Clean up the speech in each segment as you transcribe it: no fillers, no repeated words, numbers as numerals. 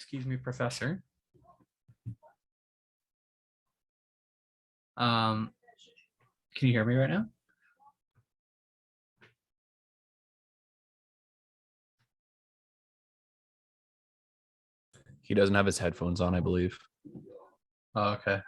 Excuse me, Professor. Can you hear me right now? He doesn't have his headphones on, I believe. Oh, okay.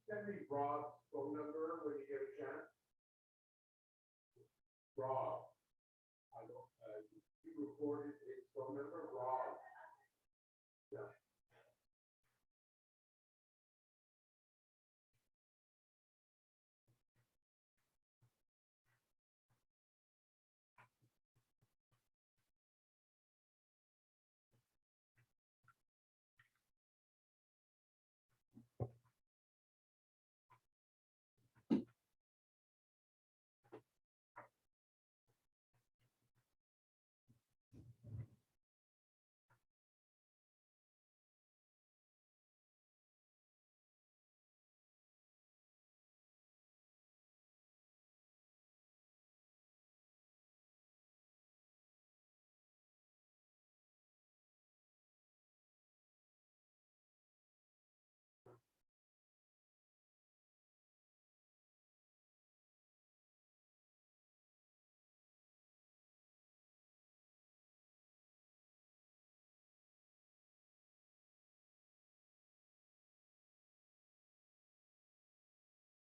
Send me Rob's phone number when you get a chance. Rob. I don't, you recorded his phone number, Rob. Yeah.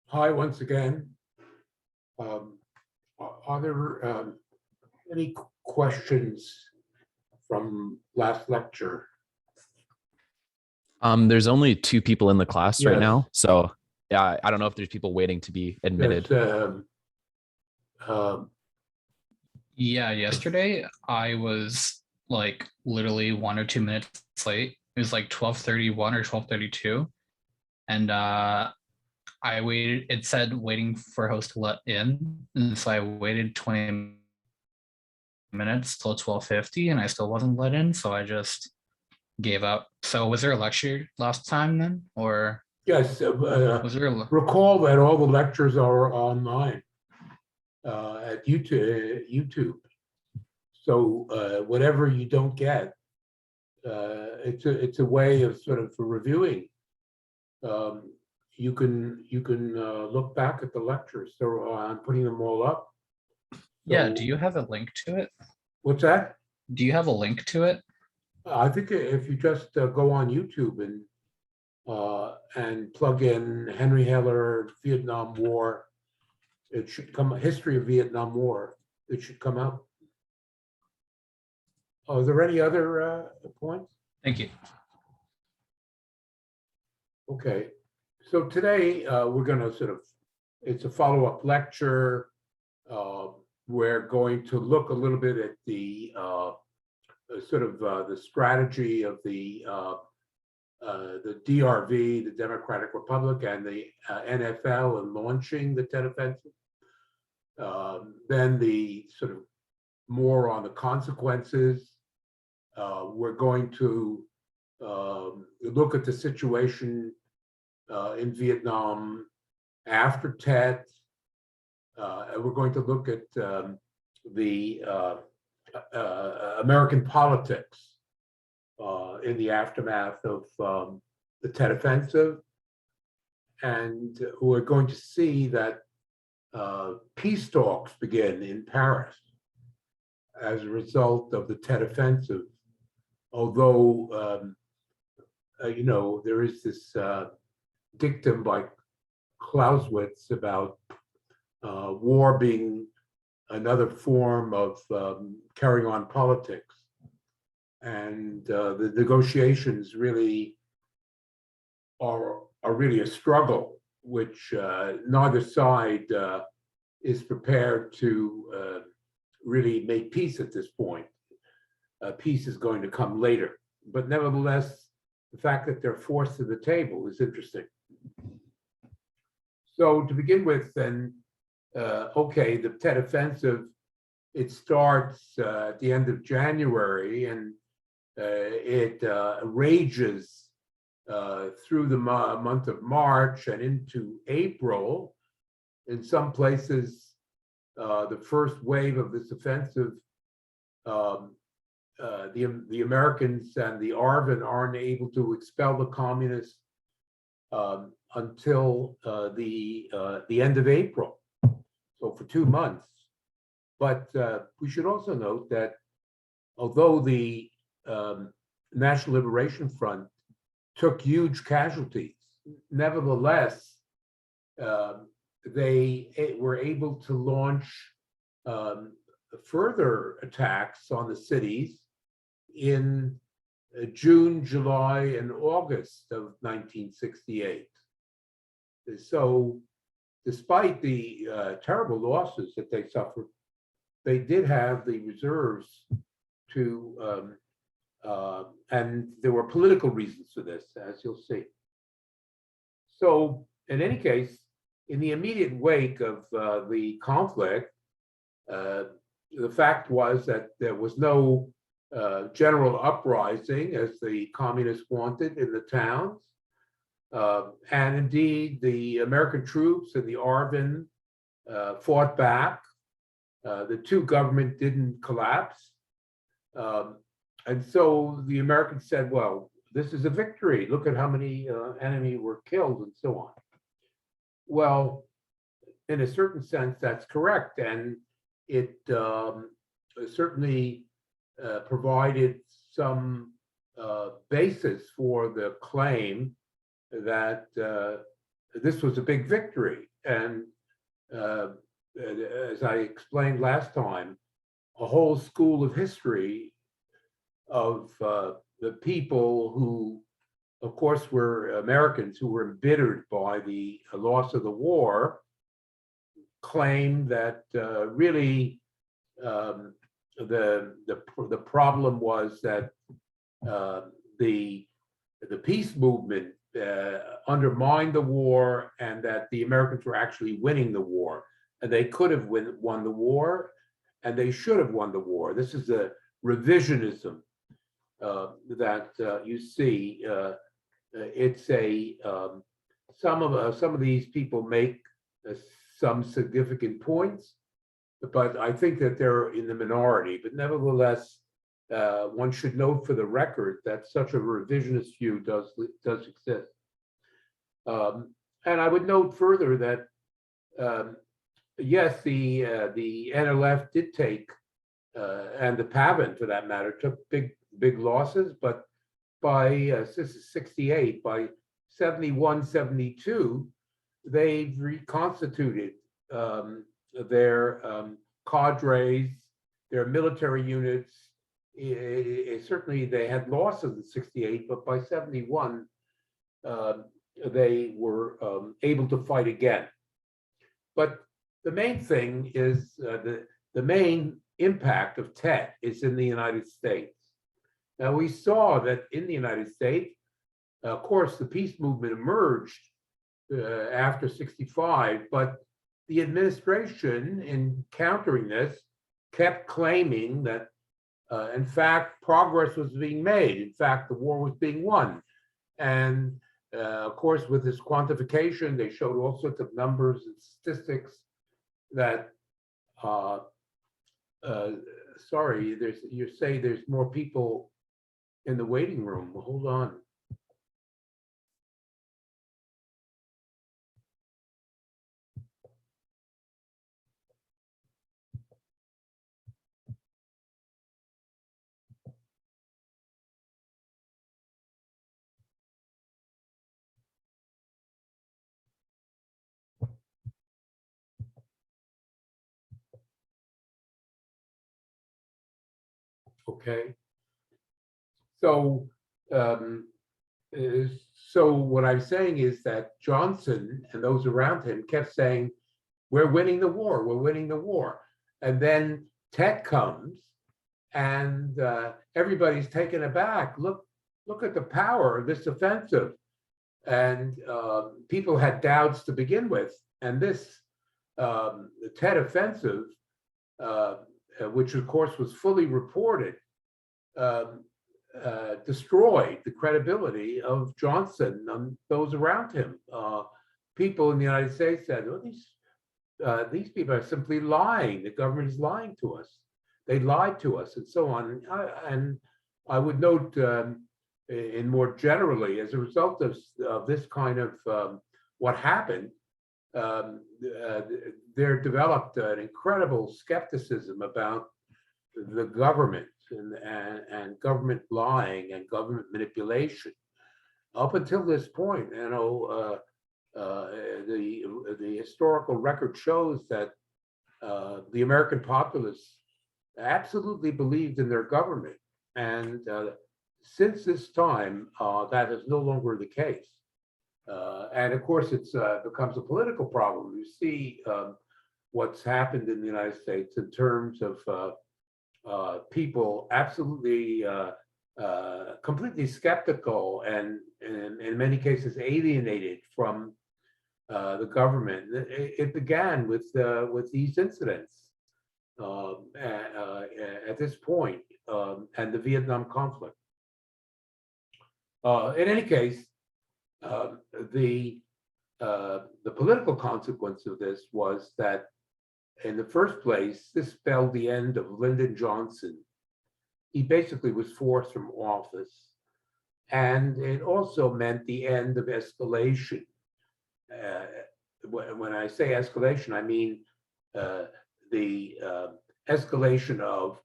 Hi, once again. Are there any questions from last lecture? There's only 2 people in the class right Yes. now. So yeah, I don't know if there's people waiting to be admitted. Yes, Yeah, yesterday I was like literally 1 or 2 minutes late. It was like 12:31 or 12:32. And I waited, it said waiting for host to let in. And so I waited 20 minutes till 12:50 and I still wasn't let in. So I just gave up. So was there a lecture last time then? Or yes. was there a Recall that all the lectures are online at YouTube. So whatever you don't get, it's a way of sort of reviewing. You can look back at the lectures. So I'm putting them all up. Yeah, So- do you have a link to it? What's that? Do you have a link to it? I think if you just go on YouTube and plug in Henry Heller, Vietnam War, it should come, history of Vietnam War, it should come out. Are there any other points? Thank you. Okay, so today we're going to it's a follow-up lecture. We're going to look a little bit at the the strategy of the DRV, the Democratic Republic, and the NFL in launching the Tet Offensive. Then the sort of more on the consequences. We're going to look at the situation in Vietnam after Tet. And we're going to look at the American politics in the aftermath of the Tet Offensive. And we're going to see that peace talks begin in Paris as a result of the Tet Offensive. Although, there is this dictum by Clausewitz about war being another form of carrying on politics. And the negotiations really are really a struggle, which neither side is prepared to really make peace at this point. Peace is going to come later. But nevertheless, the fact that they're forced to the table is interesting. So to begin with, then, okay, the Tet Offensive, it starts at the end of January, and it rages through the month of March and into April. In some places, the first wave of this offensive, the Americans and the ARVN aren't able to expel the communists until the end of April, so for 2 months. But we should also note that although the National Liberation Front took huge casualties, nevertheless, they were able to launch further attacks on the cities in June, July, and August of 1968. So despite the terrible losses that they suffered, they did have the reserves to, and there were political reasons for this, as you'll see. So in any case, in the immediate wake of the conflict, the fact was that there was no general uprising as the communists wanted in the towns. And indeed, the American troops and the ARVN fought back. The two governments didn't collapse. And so the Americans said, well, this is a victory. Look at how many enemy were killed and so on. Well, in a certain sense, that's correct. And it certainly provided some basis for the claim that this was a big victory. And as I explained last time, a whole school of history of the people who, of course, were Americans who were embittered by the loss of the war, claimed that really the problem was that the peace movement undermined the war, and that the Americans were actually winning the war, and they could have won the war, and they should have won the war. This is a revisionism that you see. It's a some of these people make some significant points, but I think that they're in the minority. But nevertheless, one should note for the record that such a revisionist view does exist. And I would note further that yes, the NLF did take, and the PAVN for that matter, took big losses, but by 68, by 71, 72, they've reconstituted their cadres, their military units. Certainly they had losses in 68, but by 71, they were able to fight again. But the main thing is the main impact of Tet is in the United States. Now, we saw that in the United States, of course, the peace movement emerged after 65, but the administration, in countering this, kept claiming that In fact, progress was being made. In fact, the war was being won. And of course, with this quantification, they showed all sorts of numbers and statistics that, sorry, you say there's more people in the waiting room. Well, hold on. Okay. So, um, so what I'm saying is that Johnson and those around him kept saying, "We're winning the war. We're winning the war," and then Tet comes, and everybody's taken aback. Look at the power of this offensive, and people had doubts to begin with, and this the Tet offensive, which of course was fully reported. Um, destroyed the credibility of Johnson and those around him. People in the United States said, "Well, these people are simply lying. The government is lying to us. They lied to us," and so on. And I would note, in more generally, as a result of this kind of what happened, there developed an incredible skepticism about the government and government lying and government manipulation. Up until this point, the historical record shows that the American populace absolutely believed in their government, and since this time, that is no longer the case. And of course, it becomes a political problem. You see what's happened in the United States in terms of people absolutely completely skeptical and in many cases alienated from the government. It began with these incidents at this point and the Vietnam conflict. In any case, the political consequence of this was that, in the first place, this spelled the end of Lyndon Johnson. He basically was forced from office. And it also meant the end of escalation. When I say escalation, I mean the escalation of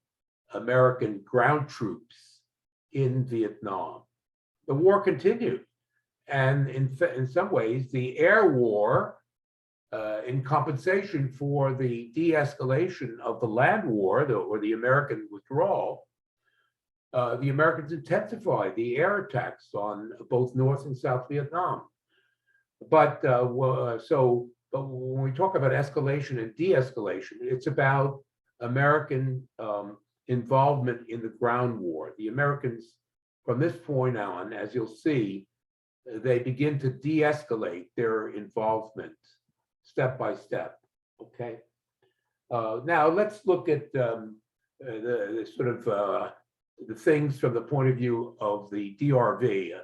American ground troops in Vietnam. The war continued. And in some ways, the air war, in compensation for the de-escalation of the land war, or the American withdrawal, the Americans intensified the air attacks on both North and South Vietnam. But but when we talk about escalation and de-escalation, it's about American involvement in the ground war. The Americans, from this point on, as you'll see, they begin to de-escalate their involvement step by step. Okay. Now let's look at the sort of the things from the point of view of the DRV,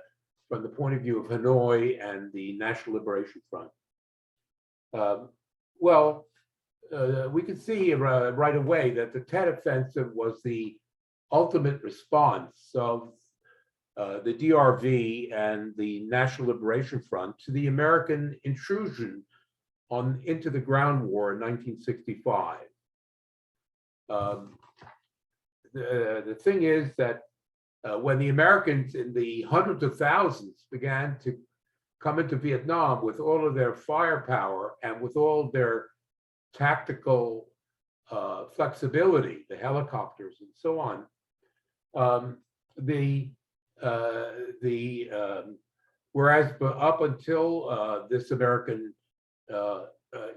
from the point of view of Hanoi and the National Liberation Front. Well, we can see right away that the Tet Offensive was the ultimate response of the DRV and the National Liberation Front to the American intrusion into the ground war in 1965. The thing is that when the Americans in the hundreds of thousands began to come into Vietnam with all of their firepower and with all their tactical flexibility, the helicopters and so on, whereas up until this American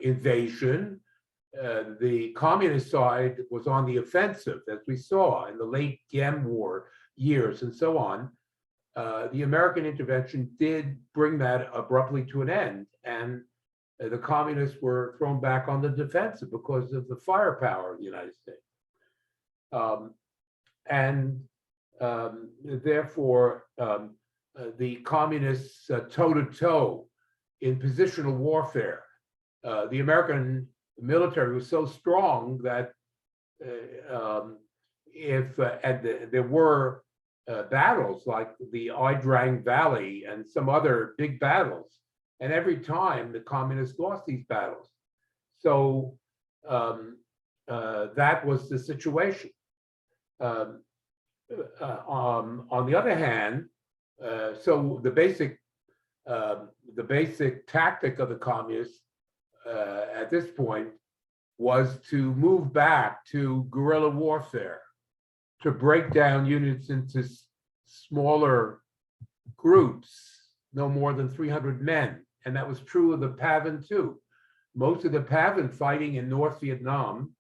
invasion, the communist side was on the offensive, as we saw in the late Diem War years and so on. The American intervention did bring that abruptly to an end, and the communists were thrown back on the defensive because of the firepower of the United States. and therefore the communists toe-to-toe in positional warfare. The American military was so strong that there were battles like the Idrang Valley and some other big battles, and every time the communists lost these battles. So that was the situation. On the other hand, so the basic tactic of the communists at this point was to move back to guerrilla warfare, to break down units into smaller groups, no more than 300 men. And that was true of the PAVN too. Most of the PAVN fighting in North Vietnam,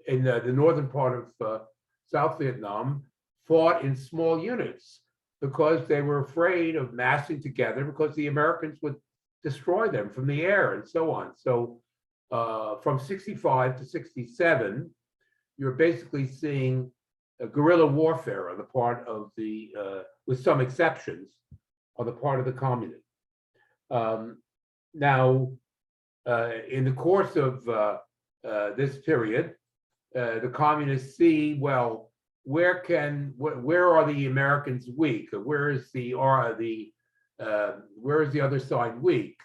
in the northern part of South Vietnam, fought in small units because they were afraid of massing together because the Americans would destroy them from the air and so on. So from 65 to 67, you're basically seeing a guerrilla warfare on the part of the, with some exceptions, on the part of the communists. Now, in the course of this period, the communists see, well, where are the Americans weak? Where is the other side weak?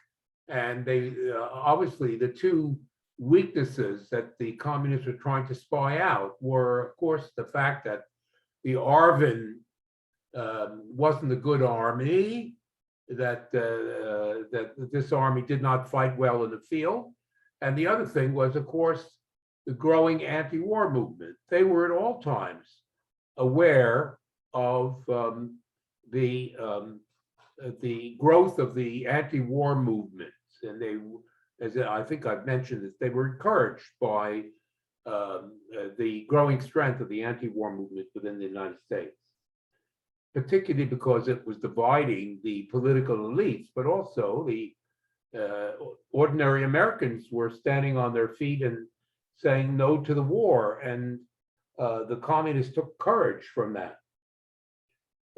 And they obviously the two weaknesses that the communists were trying to spy out were, of course, the fact that the ARVN wasn't a good army, that this army did not fight well in the field, and the other thing was, of course, the growing anti-war movement. They were at all times aware of the growth of the anti-war movement, and they, as I think I've mentioned this, they were encouraged by the growing strength of the anti-war movement within the United States, particularly because it was dividing the political elites, but also the ordinary Americans were standing on their feet and saying no to the war, and the communists took courage from that.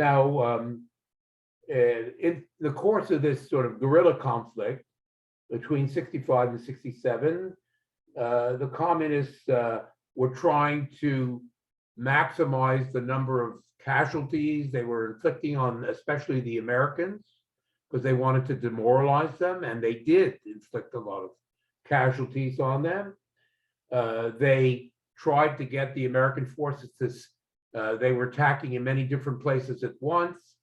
Now, in the course of this sort of guerrilla conflict between 65 and 67, the communists were trying to maximize the number of casualties they were inflicting on especially the Americans, because they wanted to demoralize them, and they did inflict a lot of casualties on them. They tried to get the American forces to, they were attacking in many different places at once,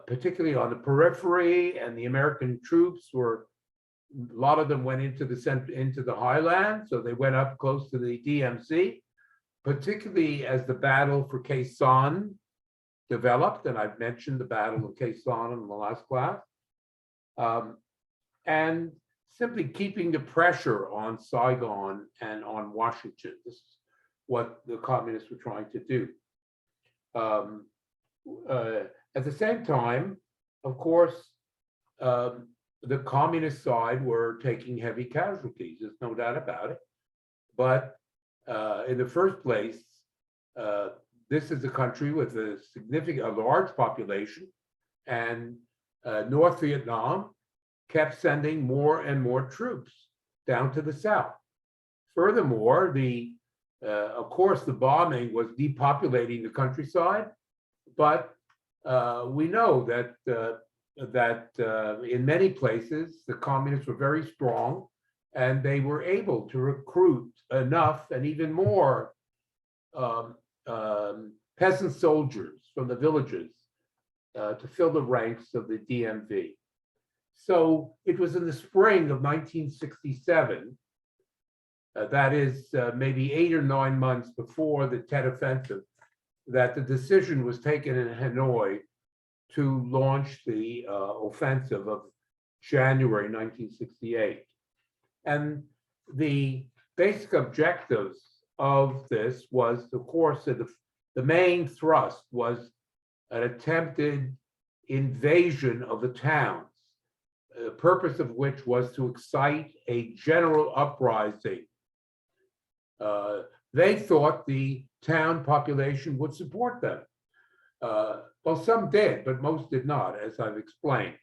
particularly on the periphery, and the American troops were, a lot of them went into the highlands, so they went up close to the DMZ, particularly as the battle for Khe Sanh developed, and I've mentioned the battle of Khe Sanh in the last class, and simply keeping the pressure on Saigon and on Washington. This is what the communists were trying to do. At the same time, of course, the communist side were taking heavy casualties, there's no doubt about it. But in the first place, this is a country with a large population, and North Vietnam kept sending more and more troops down to the south. Furthermore, of course, the bombing was depopulating the countryside, but we know that in many places the communists were very strong, and they were able to recruit enough and even more peasant soldiers from the villages to fill the ranks of the DMV. So it was in the spring of 1967, that is maybe 8 or 9 months before the Tet Offensive, that the decision was taken in Hanoi to launch the offensive of January 1968. And the basic objectives of this was, of course, the main thrust was an attempted invasion of the towns, the purpose of which was to excite a general uprising they thought the town population would support them. Well, some did, but most did not, as I've explained.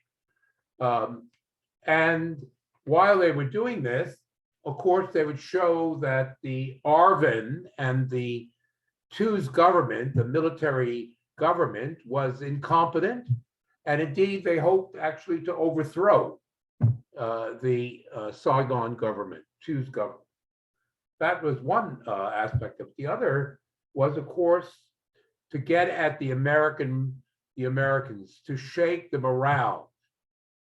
And while they were doing this, of course, they would show that the Arvin and the Two's government, the military government, was incompetent. And indeed, they hoped actually to overthrow the Saigon government, Two's government. That was one aspect of it. The other was, of course, to get at the Americans, to shake the morale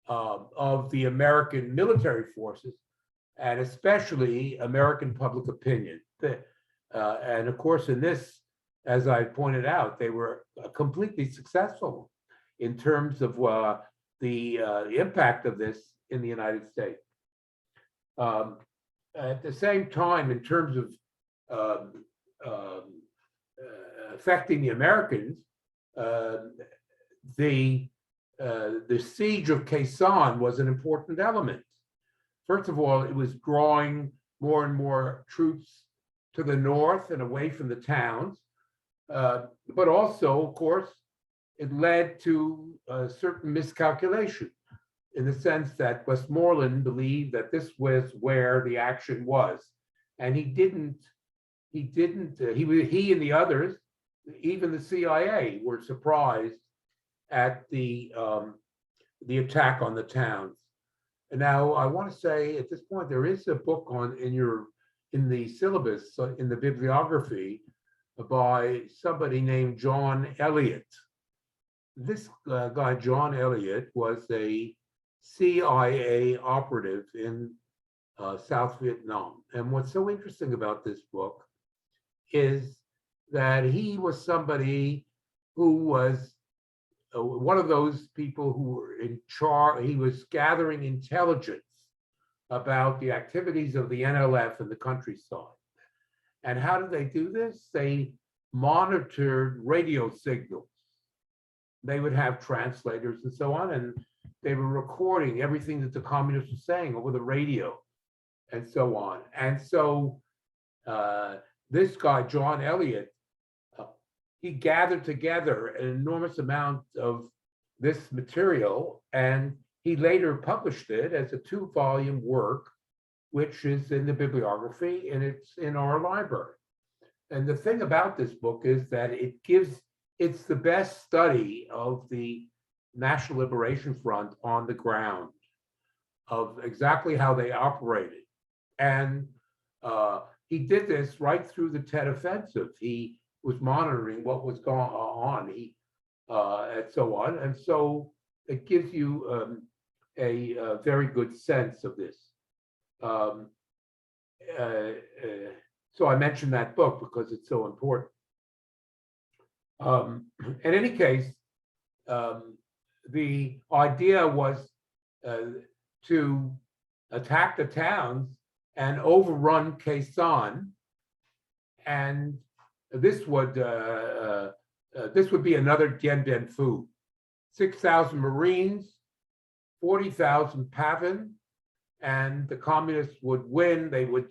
of the American military forces, and especially American public opinion. And of course, in this, as I pointed out, they were completely successful in terms of the impact of this in the United States. At the same time, in terms of affecting the Americans, the siege of Khe Sanh was an important element. First of all, it was drawing more and more troops to the north and away from the towns. But also, of course, it led to a certain miscalculation in the sense that Westmoreland believed that this was where the action was. And he and the others, even the CIA, were surprised at the attack on the towns. And now I want to say at this point, there is a book in the syllabus, in the bibliography, by somebody named John Elliott. This guy, John Elliott, was a CIA operative in South Vietnam. And what's so interesting about this book is that he was somebody who was one of those people who were in charge. He was gathering intelligence about the activities of the NLF in the countryside. And how did they do this? They monitored radio signals. They would have translators and so on, and they were recording everything that the communists were saying over the radio and so on. And so this guy, John Elliott, he gathered together an enormous amount of this material, and he later published it as a 2-volume work, which is in the bibliography, and it's in our library. And the thing about this book is that it's the best study of the National Liberation Front on the ground, of exactly how they operated. And he did this right through the Tet Offensive. He was monitoring what was going on, and so on. And so it gives you a very good sense of this. So I mentioned that book because it's so important. In any case, the idea was to attack the towns and overrun Khe Sanh, and this would be another Dien Bien Phu. 6,000 Marines, 40,000 PAVN, and the communists would win. They would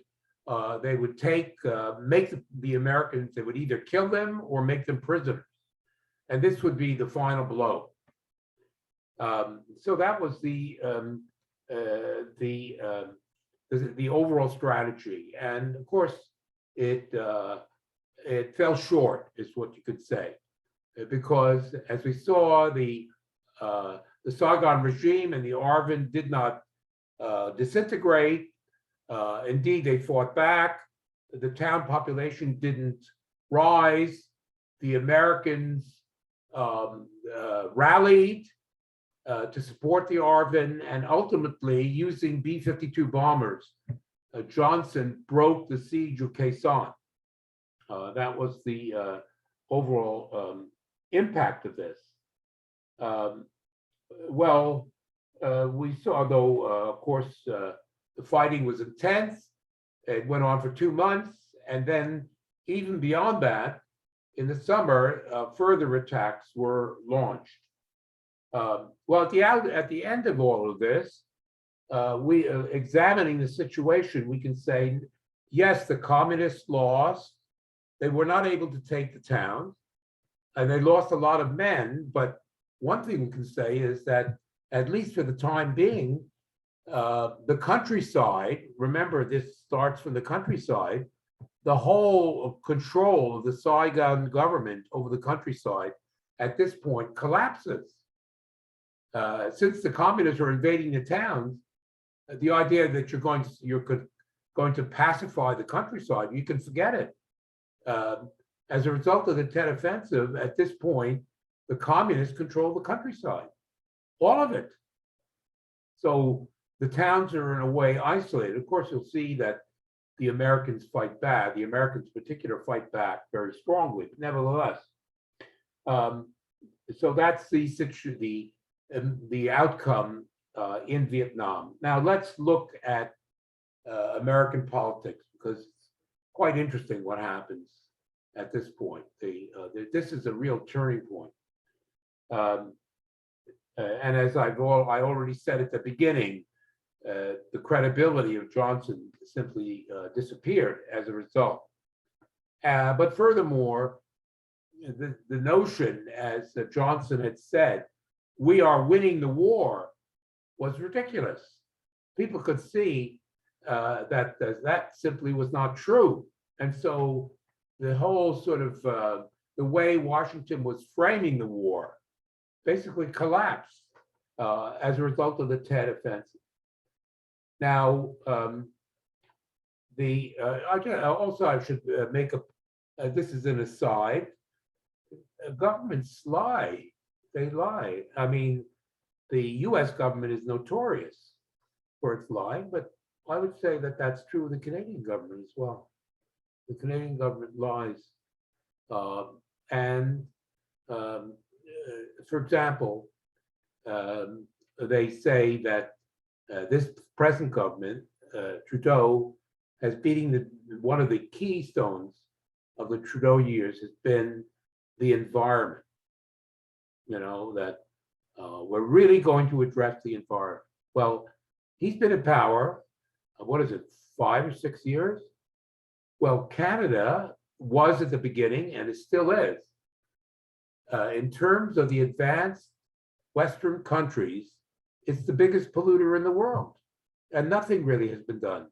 make the Americans, they would either kill them or make them prisoners. And this would be the final blow. So that was the overall strategy. And of course, it fell short, is what you could say, because as we saw, the Saigon regime and the Arvin did not disintegrate. Indeed, they fought back. The town population didn't rise. The Americans rallied to support the Arvin, and ultimately, using B-52 bombers, Johnson broke the siege of Khe Sanh. That was the overall impact of this. We saw, though, of course, the fighting was intense. It went on for 2 months. And then even beyond that, in the summer, further attacks were launched. At the end of all of this, examining the situation, we can say, yes, the communists lost, They were not able to take the towns, and they lost a lot of men. But one thing we can say is that, at least for the time being, the countryside, remember this starts from the countryside, the whole control of the Saigon government over the countryside at this point collapses. Since the communists are invading the towns, the idea that you're going to pacify the countryside, you can forget it. As a result of the Tet Offensive, at this point, the communists control the countryside, all of it. So the towns are in a way isolated. Of course, you'll see that the Americans fight back. The Americans in particular fight back very strongly, but nevertheless. So that's the outcome in Vietnam. Now let's look at American politics, because it's quite interesting what happens at this point. This is a real turning point. And as I already said at the beginning, the credibility of Johnson simply disappeared as a result. But furthermore, the notion, as Johnson had said, we are winning the war, was ridiculous. People could see that simply was not true. And so the whole sort of the way Washington was framing the war basically collapsed as a result of the Tet Offensive. Now, I should make this is an aside. Governments lie. They lie. I mean, the U.S. government is notorious for its lying, but I would say that that's true of the Canadian government as well. The Canadian government lies. For example, they say that this present government, Trudeau, has beating one of the keystones of the Trudeau years has been the environment. You know, that we're really going to address the environment. Well, he's been in power, what is it, 5 or 6 years? Well, Canada was at the beginning, and it still is. In terms of the advanced Western countries, it's the biggest polluter in the world. And nothing really has been done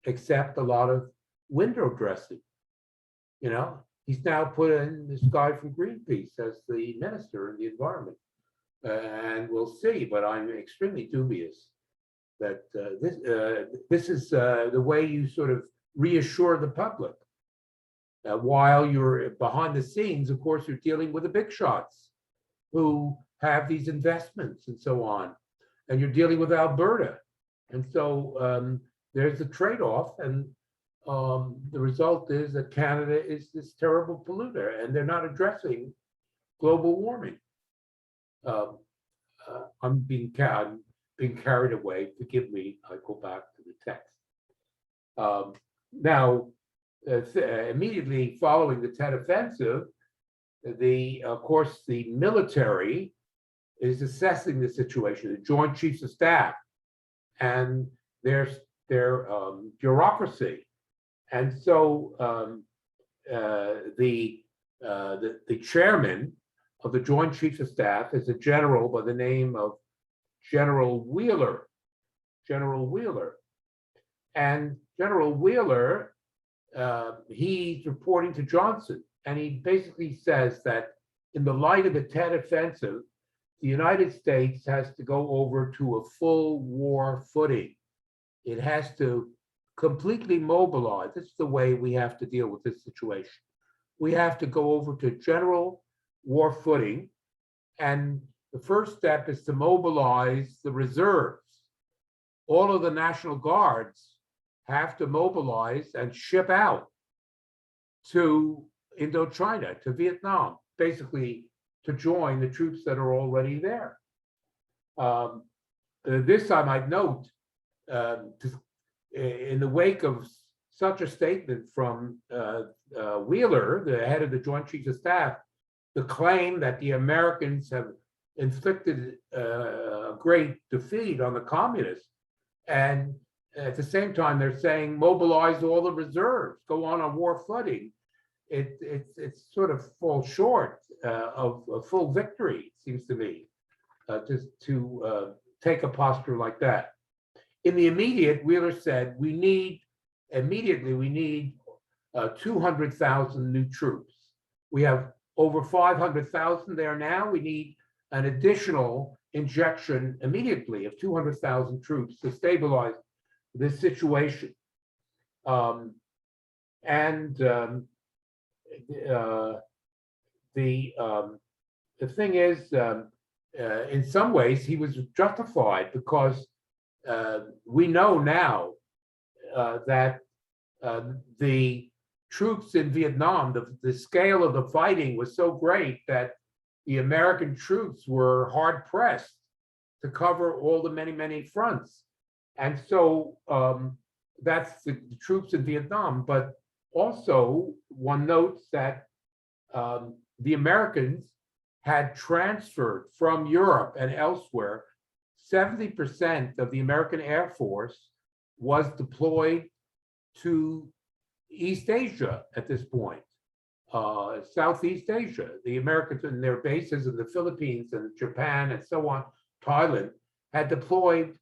except a lot of window dressing. You know, he's now put in this guy from Greenpeace as the minister of the environment. And we'll see, but I'm extremely dubious that this is the way you sort of reassure the public. While you're behind the scenes, of course, you're dealing with the big shots who have these investments and so on. And you're dealing with Alberta. And so there's a trade-off, and the result is that Canada is this terrible polluter, and they're not addressing global warming. I'm being carried away. Forgive me. I go back to the text. Now, immediately following the Tet Offensive, of course, the military is assessing the situation, the Joint Chiefs of Staff, and their bureaucracy. And so the chairman of the Joint Chiefs of Staff is a general by the name of General Wheeler. And General Wheeler, he's reporting to Johnson, and he basically says that in the light of the Tet Offensive, the United States has to go over to a full war footing. It has to completely mobilize. This is the way we have to deal with this situation. We have to go over to general war footing, and the first step is to mobilize the reserves. All of the National Guards have to mobilize and ship out to Indochina, to Vietnam, basically to join the troops that are already there. This, I might note, in the wake of such a statement from Wheeler, the head of the Joint Chiefs of Staff, the claim that the Americans have inflicted a great defeat on the communists, and at the same time they're saying mobilize all the reserves, go on a war footing. it's sort of falls short of a full victory, it seems to me, just to take a posture like that. In the immediate, Wheeler said, we need 200,000 new troops. We have over 500,000 there now. We need an additional injection immediately of 200,000 troops to stabilize this situation. The thing is, in some ways, he was justified because we know now that the troops in Vietnam, the scale of the fighting was so great that the American troops were hard pressed to cover all the many fronts. And so that's the troops in Vietnam. But also, one notes that the Americans had transferred from Europe and elsewhere, 70% of the American Air Force was deployed to East Asia at this point, Southeast Asia. The Americans in their bases in the Philippines and Japan and so on, Thailand, had deployed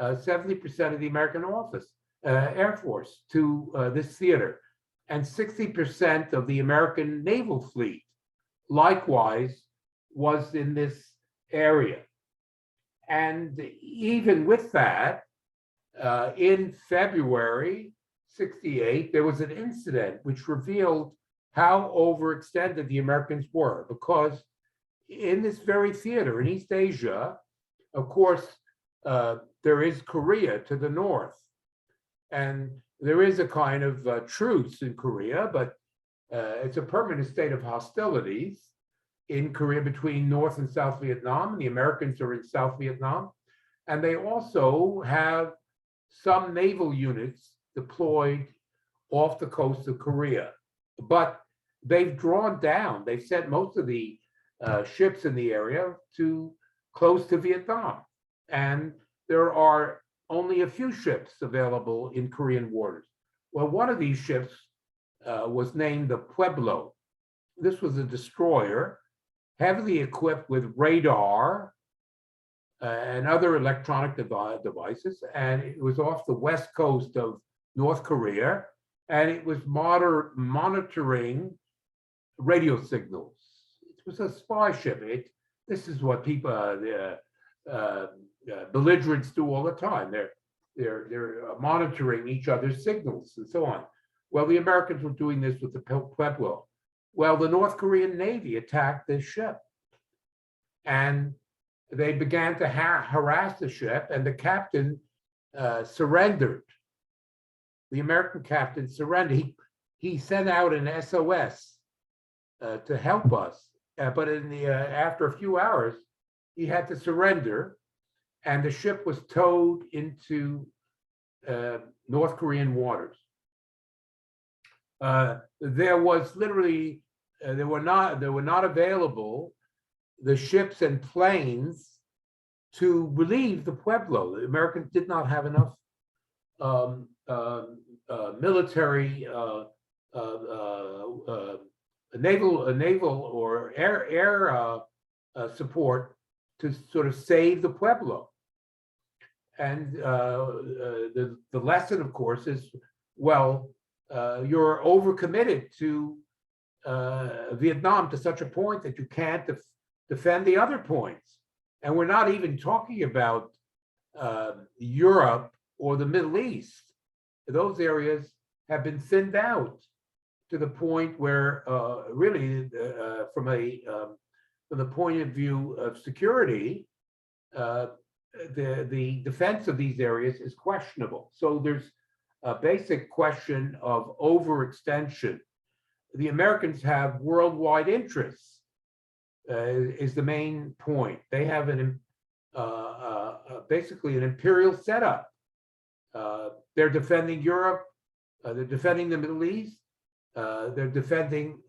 70% of the American Air Force to this theater. And 60% of the American naval fleet, likewise, was in this area. And even with that, in February '68, there was an incident which revealed how overextended the Americans were, because in this very theater in East Asia, of course, there is Korea to the north. And there is a kind of truce in Korea, but it's a permanent state of hostilities in Korea between North and South Vietnam, and the Americans are in South Vietnam. And they also have some naval units deployed off the coast of Korea. But they've drawn down, they've sent most of the ships in the area to close to Vietnam. And there are only a few ships available in Korean waters. Well, one of these ships was named the Pueblo. This was a destroyer, heavily equipped with radar and other electronic devices, and it was off the west coast of North Korea, and it was monitoring radio signals. It was a spy ship. This is what people, belligerents do all the time. They're monitoring each other's signals and so on. Well, the Americans were doing this with the Pueblo. Well, the North Korean Navy attacked this ship, and they began to harass the ship, and the captain surrendered. The American captain surrendered. He sent out an SOS to help us, but after a few hours, he had to surrender, and the ship was towed into North Korean waters. There was literally there were not available the ships and planes to relieve the Pueblo. The Americans did not have enough military, naval or air support to sort of save the Pueblo. And the lesson, of course, is, well, you're overcommitted to Vietnam to such a point that you can't defend the other points. And we're not even talking about Europe or the Middle East. Those areas have been thinned out to the point where really from the point of view of security, the defense of these areas is questionable. So there's a basic question of overextension. The Americans have worldwide interests, is the main point. They have basically an imperial setup. They're defending Europe, they're defending the Middle East, they're defending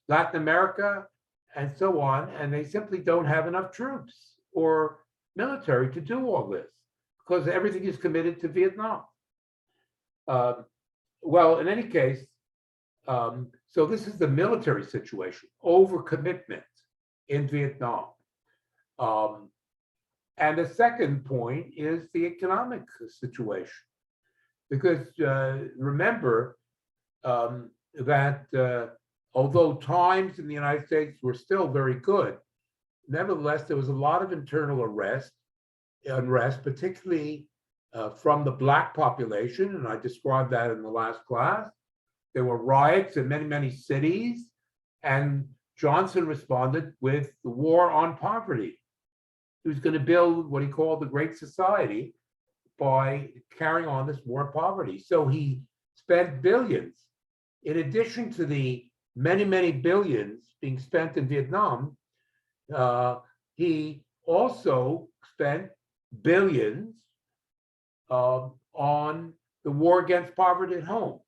Latin America, and so on, and they simply don't have enough troops or military to do all this because everything is committed to Vietnam. Well, in any case, So this is the military situation, overcommitment in Vietnam. And the second point is the economic situation. Because remember that although times in the United States were still very good, nevertheless, there was a lot of internal unrest, particularly from the Black population, and I described that in the last class. There were riots in many, many cities, and Johnson responded with the war on poverty. He was going to build what he called the Great Society by carrying on this war on poverty. So he spent billions. In addition to the many, many billions being spent in Vietnam, he also spent billions on the war against poverty at home.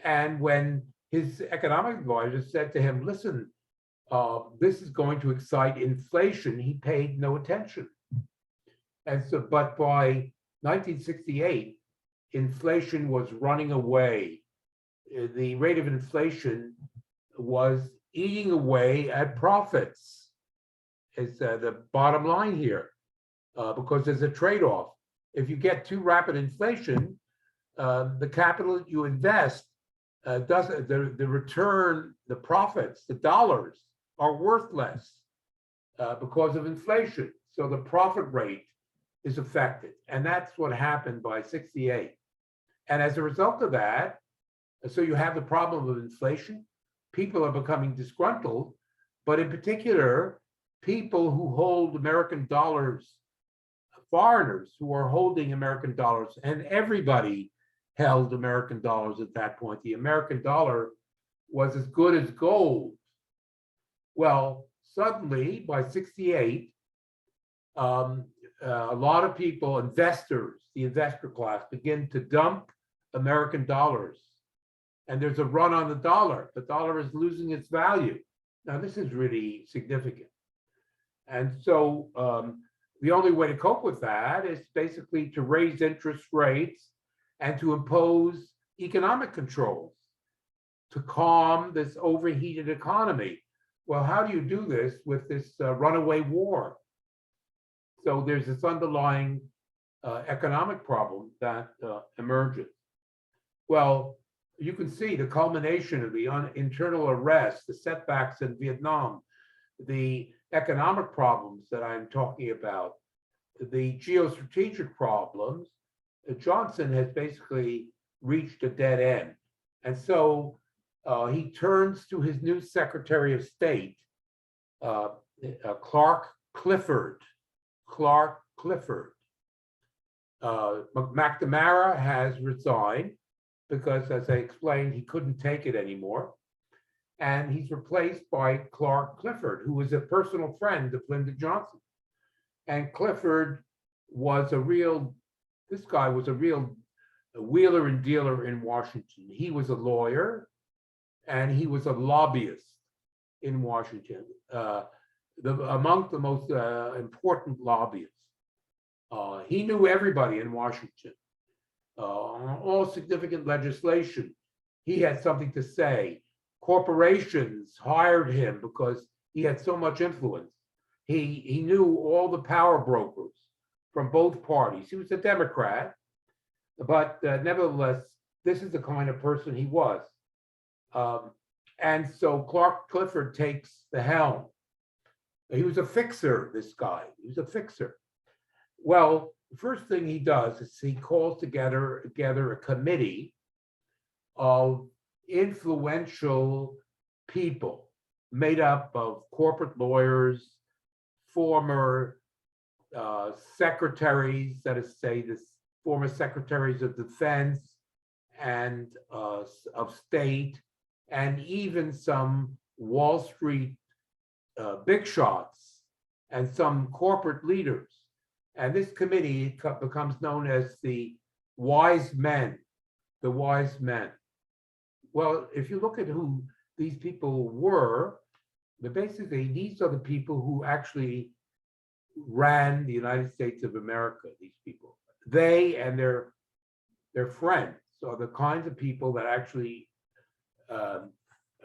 And when his economic advisor said to him, listen, this is going to excite inflation, he paid no attention. And so, but by 1968, inflation was running away. The rate of inflation was eating away at profits. It's the bottom line here, because there's a trade-off. If you get too rapid inflation, the capital you invest doesn't, the return, the profits, the dollars are worth less because of inflation. So the profit rate is affected. And that's what happened by 68. And as a result of that, so you have the problem of inflation. People are becoming disgruntled, but in particular, people who hold American dollars, foreigners who are holding American dollars, and everybody held American dollars at that point. The American dollar was as good as gold. Well, suddenly by 68, a lot of people, investors, the investor class, begin to dump American dollars. And there's a run on the dollar. The dollar is losing its value. Now, this is really significant. And so the only way to cope with that is basically to raise interest rates and to impose economic controls to calm this overheated economy. Well, how do you do this with this runaway war? So there's this underlying economic problem that emerges. Well, you can see the culmination of the internal arrest, the setbacks in Vietnam, the economic problems that I'm talking about, the geostrategic problems. Johnson has basically reached a dead end. And so he turns to his new Secretary of State, Clark Clifford. McNamara has resigned because, as I explained, he couldn't take it anymore. And he's replaced by Clark Clifford, who was a personal friend of Lyndon Johnson. And Clifford was this guy was a real wheeler and dealer in Washington. He was a lawyer and he was a lobbyist in Washington, among the most important lobbyists. He knew everybody in Washington, all significant legislation. He had something to say. Corporations hired him because he had so much influence. He knew all the power brokers from both parties. He was a Democrat, but nevertheless, this is the kind of person he was. And so Clark Clifford takes the helm. He was a fixer, this guy. He was a fixer. Well, the first thing he does is he calls together a committee of influential people made up of corporate lawyers, former secretaries, that is to say, former secretaries of defense and of state, and even some Wall Street big shots and some corporate leaders. And this committee becomes known as the Wise Men, the Wise Men. Well, if you look at who these people were, basically these are the people who actually ran the United States of America, these people. They and their friends are the kinds of people that actually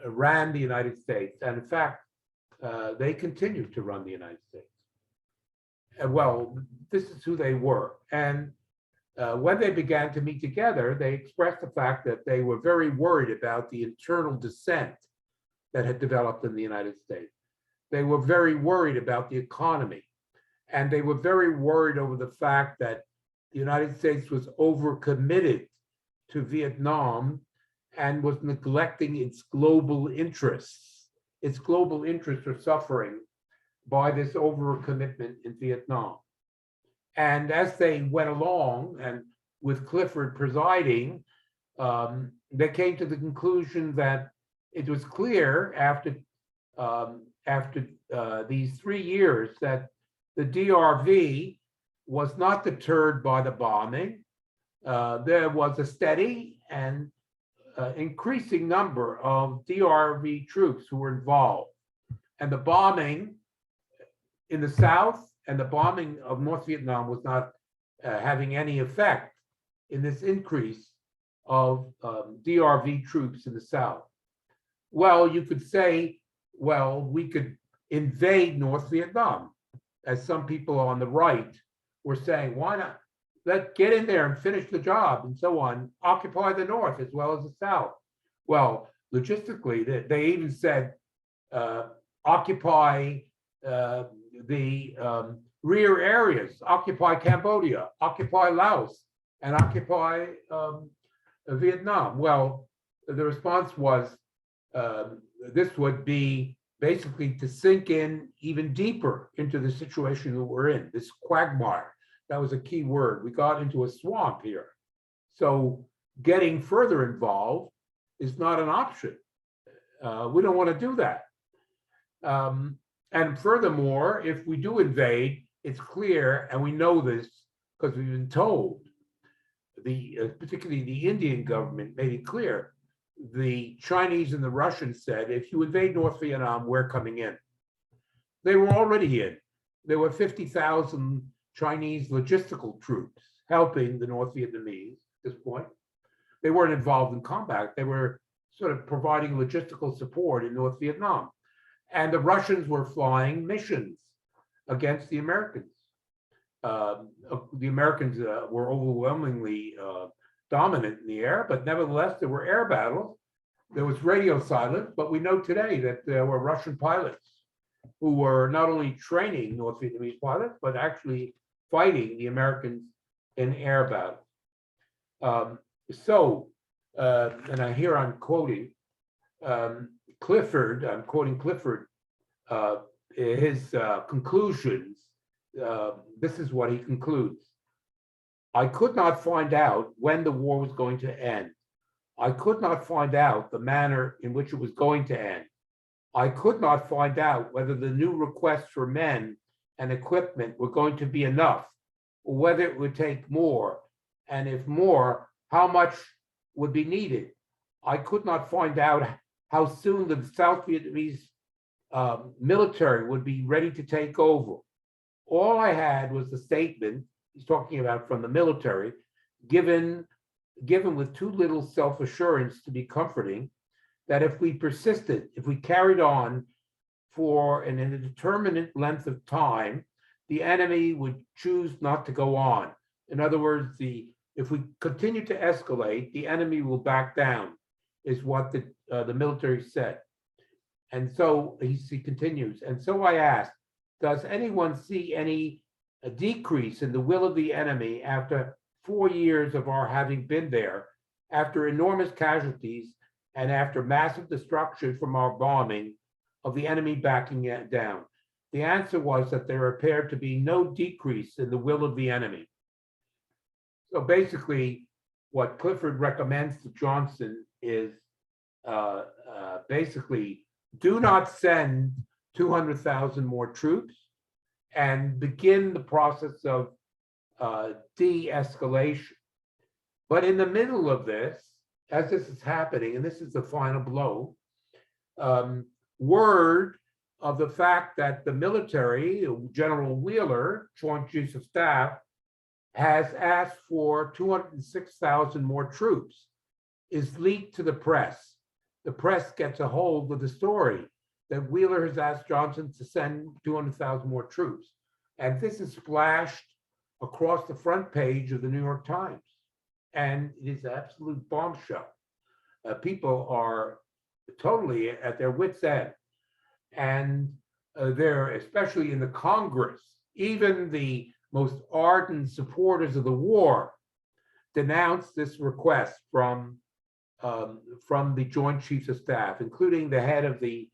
ran the United States. And in fact, they continued to run the United States. Well, this is who they were. And when they began to meet together, they expressed the fact that they were very worried about the internal dissent that had developed in the United States. They were very worried about the economy. And they were very worried over the fact that the United States was overcommitted to Vietnam and was neglecting its global interests. Its global interests are suffering by this overcommitment in Vietnam. And as they went along, and with Clifford presiding, they came to the conclusion that it was clear after these 3 years that the DRV was not deterred by the bombing. There was a steady and increasing number of DRV troops who were involved. And the bombing in the South and the bombing of North Vietnam was not having any effect in this increase of DRV troops in the South. Well, you could say, well, we could invade North Vietnam, as some people on the right were saying. Why not? Let's get in there and finish the job and so on, occupy the North as well as the South. Well, logistically, they even said occupy the rear areas, occupy Cambodia, occupy Laos, and occupy Vietnam. Well, the response was this would be basically to sink in even deeper into the situation that we're in, this quagmire. That was a key word. We got into a swamp here. So getting further involved is not an option. We don't want to do that. And furthermore, if we do invade, it's clear, and we know this because we've been told, particularly the Indian government made it clear. The Chinese and the Russians said, if you invade North Vietnam, we're coming in. They were already in. There were 50,000 Chinese logistical troops helping the North Vietnamese at this point. They weren't involved in combat. They were sort of providing logistical support in North Vietnam. And the Russians were flying missions against the Americans. The Americans were overwhelmingly dominant in the air, but nevertheless, there were air battles. There was radio silence, but we know today that there were Russian pilots who were not only training North Vietnamese pilots, but actually fighting the Americans in air battles. And here I'm quoting Clifford, I'm quoting Clifford, his conclusions. This is what he concludes. I could not find out when the war was going to end. I could not find out the manner in which it was going to end. I could not find out whether the new requests for men and equipment were going to be enough, or whether it would take more, and if more, how much would be needed. I could not find out how soon the South Vietnamese military would be ready to take over. All I had was the statement, he's talking about from the military, given with too little self-assurance to be comforting, that if we persisted, if we carried on for an indeterminate length of time, the enemy would choose not to go on. In other words, if we continue to escalate, the enemy will back down, is what the military said. And so he continues, and so I asked, does anyone see any decrease in the will of the enemy after 4 years of our having been there, after enormous casualties, and after massive destruction from our bombing, of the enemy backing it down? The answer was that there appeared to be no decrease in the will of the enemy. So basically, what Clifford recommends to Johnson is basically do not send 200,000 more troops and begin the process of de-escalation. But in the middle of this, as this is happening, and this is the final blow, word of the fact that the military, General Wheeler, Joint Chiefs of Staff, has asked for 206,000 more troops, is leaked to the press. the press gets a hold of the story that Wheeler has asked Johnson to send 200,000 more troops. And this is splashed across the front page of the New York Times. And it is an absolute bombshell. People are totally at their wits' end. And they're, especially in the Congress, even the most ardent supporters of the war denounced this request from the Joint Chiefs of Staff, including the head of the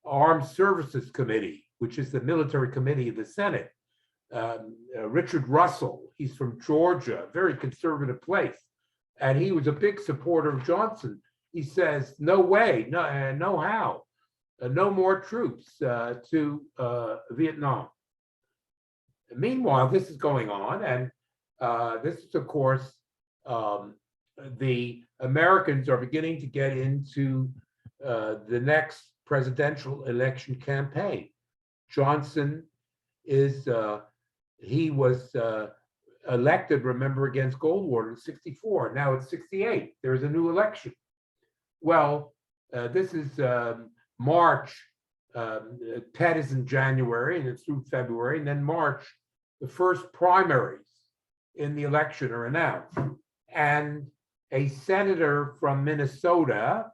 Armed Services Committee, which is the military committee of the Senate, Richard Russell. He's from Georgia, a very conservative place. And he was a big supporter of Johnson. He says, no way, no how, no more troops to Vietnam. Meanwhile, this is going on, and this is, of course, the Americans are beginning to get into the next presidential election campaign. Johnson is, he was elected, remember, against Goldwater in '64. Now it's '68. There's a new election. Well, this is March. Ted is in January, and it's through February, and then March, the first primaries in the election are announced. And a senator from Minnesota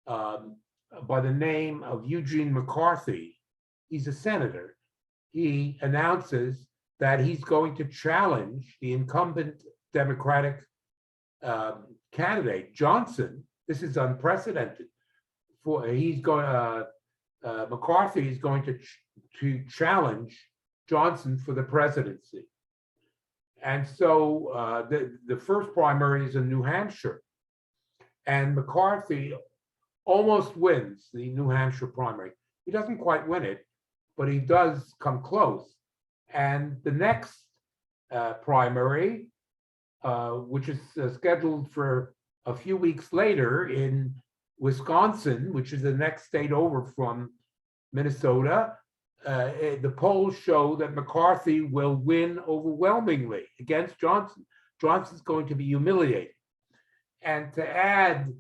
by the name of Eugene McCarthy, he's a senator, he announces that he's going to challenge the incumbent Democratic candidate, Johnson. This is unprecedented. He's going, McCarthy is going to challenge Johnson for the presidency. And so the first primary is in New Hampshire. And McCarthy almost wins the New Hampshire primary. He doesn't quite win it, but he does come close. And the next primary, which is scheduled for a few weeks later in Wisconsin, which is the next state over from Minnesota, the polls show that McCarthy will win overwhelmingly against Johnson. Johnson's going to be humiliated. And to add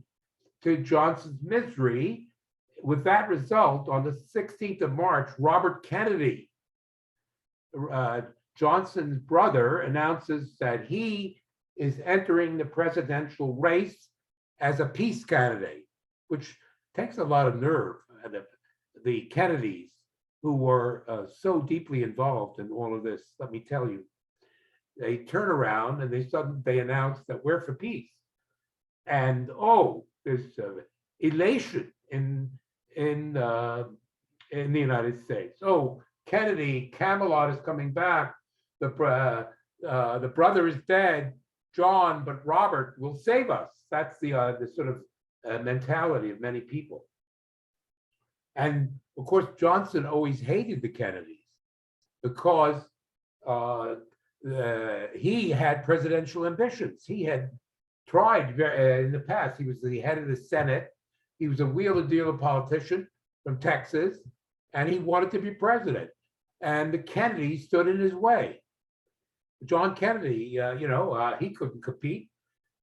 to Johnson's misery, with that result, on the 16th of March, Robert Kennedy, Johnson's brother, announces that he is entering the presidential race as a peace candidate, which takes a lot of nerve. The Kennedys, who were so deeply involved in all of this, let me tell you, they turn around and they announce that we're for peace. And there's elation in the United States. Oh, Kennedy, Camelot is coming back. The brother is dead, John, but Robert will save us. That's the sort of mentality of many people. And of course, Johnson always hated the Kennedys because he had presidential ambitions. He had tried in the past. He was the head of the Senate. He was a wheeler-dealer politician from Texas, and he wanted to be president. And the Kennedys stood in his way. John Kennedy, he couldn't compete.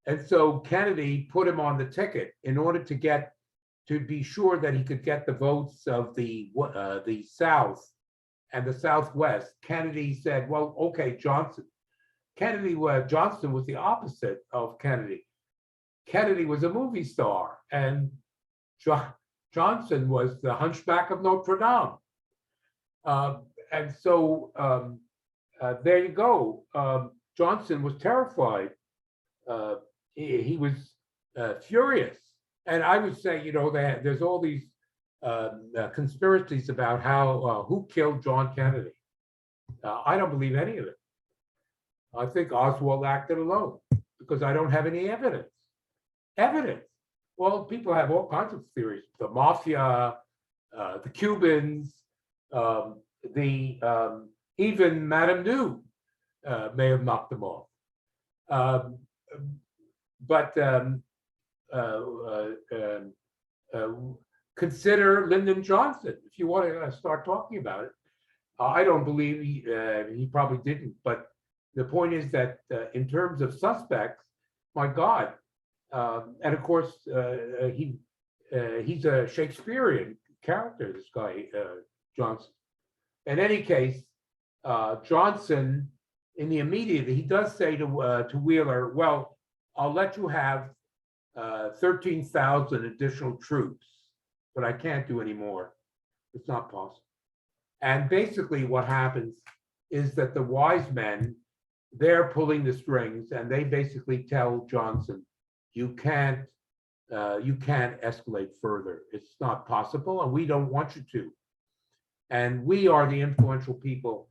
And so Kennedy put him on the ticket in order to be sure that he could get the votes of the South and the Southwest. Kennedy said, well, okay, Johnson. Johnson was the opposite of Kennedy. Kennedy was a movie star, and Johnson was the Hunchback of Notre Dame. And so there you go. Johnson was terrified. He was furious. And I would say, there's all these conspiracies about who killed John Kennedy. I don't believe any of it. I think Oswald acted alone because I don't have any evidence. Well, people have all kinds of theories. The mafia, the Cubans, even Madame Nou may have knocked them off. Consider Lyndon Johnson if you want to start talking about it. I don't believe he probably didn't, but the point is that in terms of suspects, my God, and of course he's a Shakespearean character, this guy, Johnson. In any case, Johnson, in the immediate, he does say to Wheeler, well, I'll let you have 13,000 additional troops, but I can't do any more. It's not possible. And basically what happens is that the wise men, they're pulling the strings, and they basically tell Johnson, you can't escalate further. It's not possible, and we don't want you to. And we are the influential people.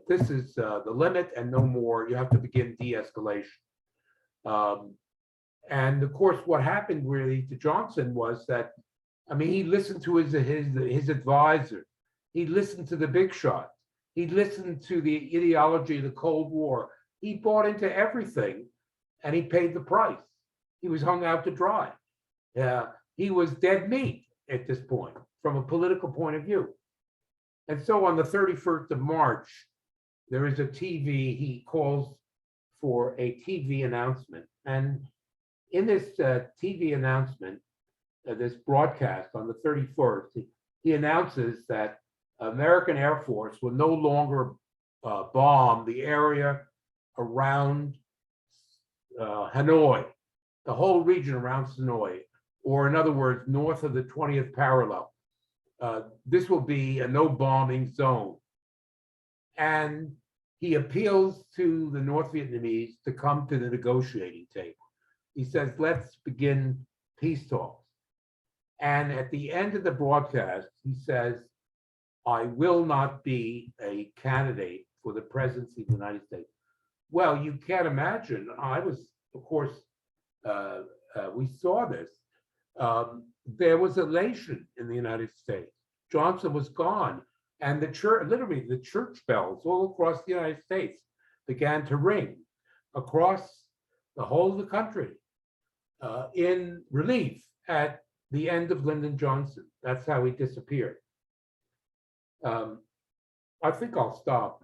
This is the limit and no more. You have to begin de-escalation. And of course, what happened really to Johnson was that, I mean, he listened to his advisor. He listened to the big shot. He listened to the ideology of the Cold War. He bought into everything, and he paid the price. He was hung out to dry. He was dead meat at this point, from a political point of view. And so on the 31st of March, there is a TV, he calls for a TV announcement. And in this TV announcement, this broadcast on the 31st, he announces that American Air Force will no longer bomb the area around Hanoi, the whole region around Hanoi, or in other words, north of the 20th parallel. This will be a no bombing zone. And he appeals to the North Vietnamese to come to the negotiating table. He says, let's begin peace talks. And at the end of the broadcast, he says, I will not be a candidate for the presidency of the United States. Well, you can't imagine. I was, of course, we saw this. There was elation in the United States. Johnson was gone. And the church, literally the church bells all across the United States began to ring across the whole of the country in relief at the end of Lyndon Johnson. That's how he disappeared. I think I'll stop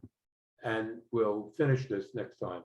and we'll finish this next time.